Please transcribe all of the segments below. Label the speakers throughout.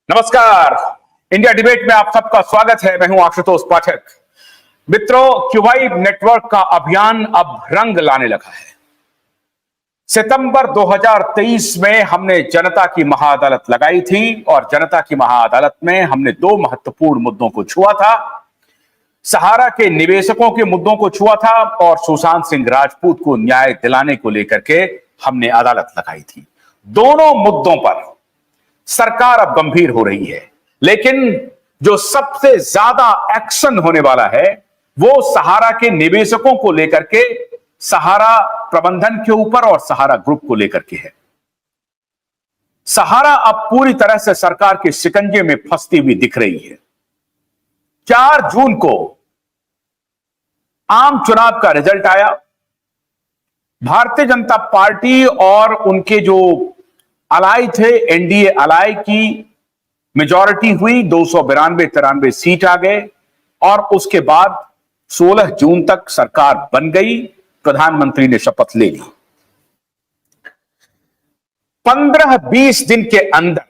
Speaker 1: नमस्कार। India debate में आप सबका स्वागत है। मैं हूं आशुतोष पाठक। मित्रों, क्यूवाइब नेटवर्क का अभियान अब रंग लाने लगा है। सितंबर 2023 में हमने जनता की महाअदालत लगाई थी और जनता की महाअदालत में हमने दो महत्वपूर्ण मुद्दों को छुआ था। सहारा के निवेशकों के मुद्दों को छुआ था और सुशांत सिंह राजपूत को न्याय दिलाने को लेकर के हमने अदालत लगाई थी। दोनों मुद्दों पर सरकार अब गंभीर हो रही है, लेकिन जो सबसे ज्यादा एक्शन होने वाला है वो सहारा के निवेशकों को लेकर के, सहारा प्रबंधन के ऊपर और सहारा ग्रुप को लेकर के है। सहारा अब पूरी तरह से सरकार के शिकंजे में फंसती हुई दिख रही है। 4 जून को आम चुनाव का रिजल्ट आया। भारतीय जनता पार्टी और उनके जो अलाई थे, एनडीए अलाई की मेजॉरिटी हुई, 292-93 सीट आ गए और उसके बाद 16 जून तक सरकार बन गई। प्रधानमंत्री ने शपथ ले ली। 15-20 दिन के अंदर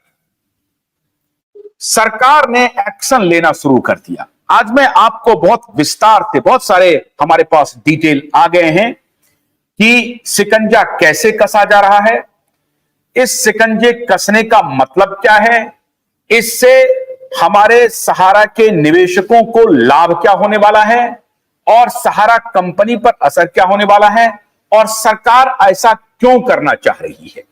Speaker 1: सरकार ने एक्शन लेना शुरू कर दिया। आज मैं आपको बहुत विस्तार से, बहुत सारे हमारे पास डिटेल आ गए हैं कि शिकंजा कैसे कसा जा रहा है, इस शिकंजे कसने का मतलब क्या है, इससे हमारे सहारा के निवेशकों को लाभ क्या होने वाला है और सहारा कंपनी पर असर क्या होने वाला है और सरकार ऐसा क्यों करना चाह रही है।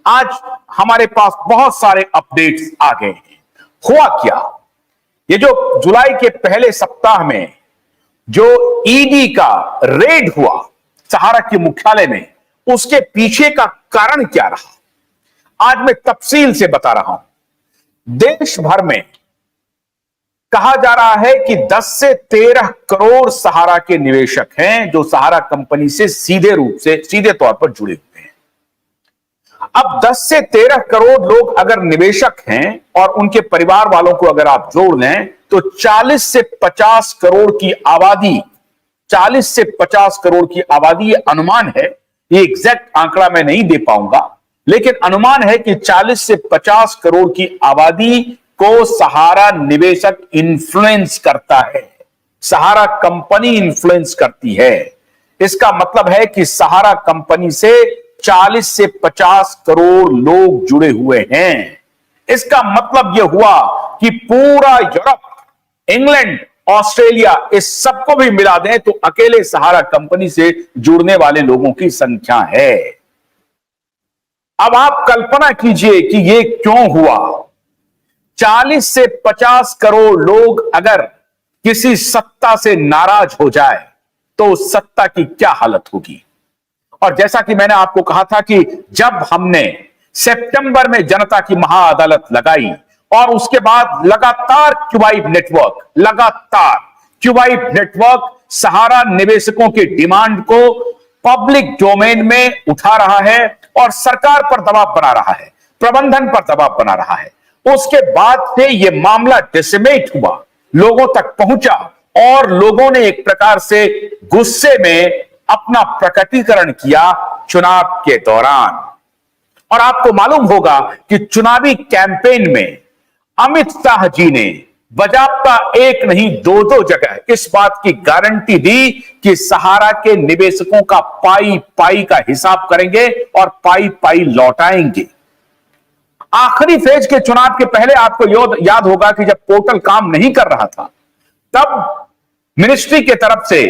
Speaker 1: आज हमारे पास बहुत सारे अपडेट्स आ गए हैं। हुआ क्या, ये जो जुलाई के पहले सप्ताह में जो ईडी का रेड हुआ सहारा के मुख्यालय में, उसके पीछे का कारण क्या रहा, आज मैं तफसील से बता रहा हूं। देश भर में कहा जा रहा है कि 10 से 13 करोड़ सहारा के निवेशक हैं जो सहारा कंपनी से सीधे तौर पर जुड़े हुए हैं। अब 10 से 13 करोड़ लोग अगर निवेशक हैं और उनके परिवार वालों को अगर आप जोड़ लें तो 40 से 50 करोड़ की आबादी, 40 से 50 करोड़ की आबादी, ये अनुमान है, ये एग्जैक्ट आंकड़ा मैं नहीं दे पाऊंगा, लेकिन अनुमान है कि 40 से 50 करोड़ की आबादी को सहारा निवेशक इन्फ्लुएंस करता है, सहारा कंपनी इन्फ्लुएंस करती है। इसका मतलब है कि सहारा कंपनी से 40 से 50 करोड़ लोग जुड़े हुए हैं। इसका मतलब यह हुआ कि पूरा यूरोप, इंग्लैंड, ऑस्ट्रेलिया, इस सबको भी मिला दें तो अकेले सहारा कंपनी से जुड़ने वाले लोगों की संख्या है। अब आप कल्पना कीजिए कि यह क्यों हुआ। 40 से 50 करोड़ लोग अगर किसी सत्ता से नाराज हो जाए तो उस सत्ता की क्या हालत होगी। और जैसा कि मैंने आपको कहा था कि जब हमने सितंबर में जनता की महाअदालत लगाई और उसके बाद लगातार क्यूवाइब नेटवर्क सहारा निवेशकों की डिमांड को पब्लिक डोमेन में उठा रहा है और सरकार पर दबाव बना रहा है, प्रबंधन पर दबाव बना रहा है। उसके बाद से यह मामला डिसमेट हुआ, लोगों तक पहुंचा और लोगों ने एक प्रकार से गुस्से में अपना प्रकटीकरण किया चुनाव के दौरान। और आपको मालूम होगा कि चुनावी कैंपेन में अमित शाह जी ने बजाबता एक नहीं 2 जगह इस बात की गारंटी दी कि सहारा के निवेशकों का पाई पाई का हिसाब करेंगे और पाई पाई लौटाएंगे। आखिरी फेज के चुनाव के पहले आपको याद होगा कि जब पोर्टल काम नहीं कर रहा था तब मिनिस्ट्री के तरफ से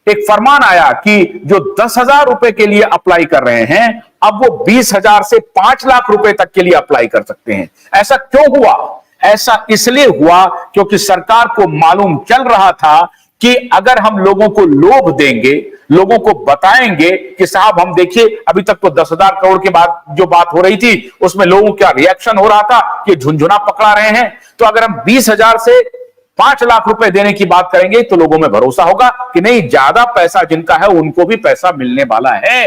Speaker 1: एक फरमान आया कि जो 10,000 रुपए के लिए अप्लाई कर रहे हैं अब वो 20,000 से 5 लाख रुपए तक के लिए अप्लाई कर सकते हैं। ऐसा क्यों हुआ? ऐसा इसलिए हुआ क्योंकि सरकार को मालूम चल रहा था कि अगर हम लोगों को लोभ देंगे, लोगों को बताएंगे कि साहब हम देखिए, अभी तक तो 10,000 करोड़ के बाद जो बात हो रही थी उसमें लोगों का रिएक्शन हो रहा था कि झुंझुना पकड़ा रहे हैं, तो अगर हम 20,000 से 5 लाख रुपए देने की बात करेंगे तो लोगों में भरोसा होगा कि नहीं, ज्यादा पैसा जिनका है उनको भी पैसा मिलने वाला है।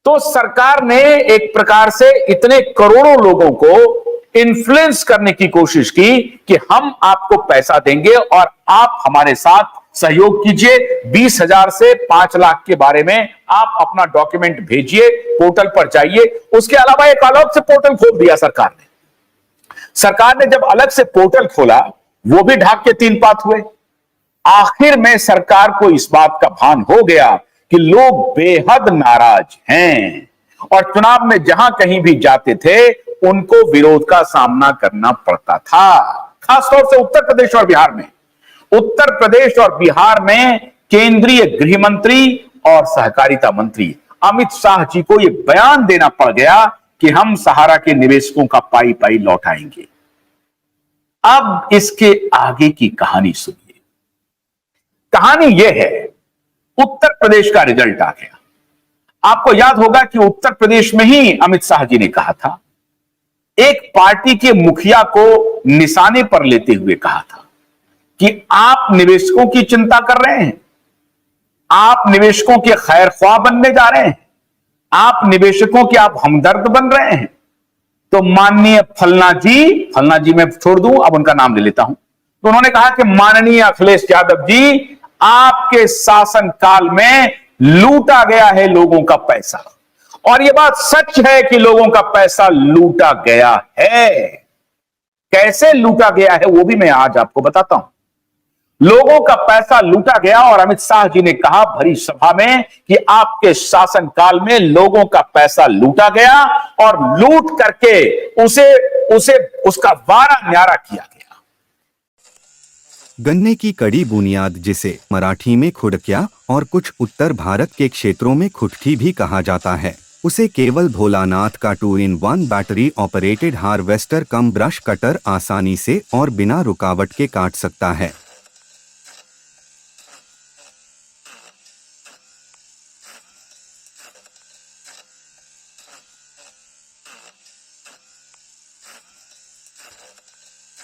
Speaker 1: तो सरकार ने एक प्रकार से इतने करोड़ों लोगों को इन्फ्लुएंस करने की कोशिश की कि हम आपको पैसा देंगे और आप हमारे साथ सहयोग कीजिए। 20,000 से 5 लाख के बारे में आप अपना डॉक्यूमेंट भेजिए, पोर्टल पर जाइए। उसके अलावा एक अलग से पोर्टल खोल दिया सरकार ने। सरकार ने जब अलग से पोर्टल खोला, वो भी ढाक के 3 पात हुए। आखिर में सरकार को इस बात का भान हो गया कि लोग बेहद नाराज हैं और चुनाव में जहां कहीं भी जाते थे उनको विरोध का सामना करना पड़ता था। खासतौर से उत्तर प्रदेश और बिहार में। उत्तर प्रदेश और बिहार में केंद्रीय गृह मंत्री और सहकारिता मंत्री अमित शाह जी को यह बयान देना पड़ गया कि हम सहारा के निवेशकों का पाई पाई लौटाएंगे। अब इसके आगे की कहानी सुनिए। कहानी यह है, उत्तर प्रदेश का रिजल्ट आ गया। आपको याद होगा कि उत्तर प्रदेश में ही अमित शाह जी ने कहा था, एक पार्टी के मुखिया को निशाने पर लेते हुए कहा था कि आप निवेशकों की चिंता कर रहे हैं, आप निवेशकों के खैर ख्वाह बनने जा रहे हैं, आप निवेशकों के आप हमदर्द बन रहे हैं। तो माननीय फलना जी मैं छोड़ दूं, अब उनका नाम ले लेता हूं। तो उन्होंने कहा कि माननीय अखिलेश यादव जी, आपके शासन काल में लूटा गया है लोगों का पैसा। और यह बात सच है कि लोगों का पैसा लूटा गया है। कैसे लूटा गया है वो भी मैं आज आपको बताता हूं। लोगों का पैसा लूटा गया और अमित शाह जी ने कहा भरी सभा में कि आपके शासनकाल में लोगों का पैसा लूटा गया और लूट करके उसका वारा न्यारा किया गया।
Speaker 2: गन्ने की कड़ी बुनियाद, जिसे मराठी में खुड़किया और कुछ उत्तर भारत के क्षेत्रों में खुटकी भी कहा जाता है, उसे केवल भोलानाथ का 2-in-1 बैटरी ऑपरेटेड हार्वेस्टर कम ब्रश कटर आसानी से और बिना रुकावट के काट सकता है।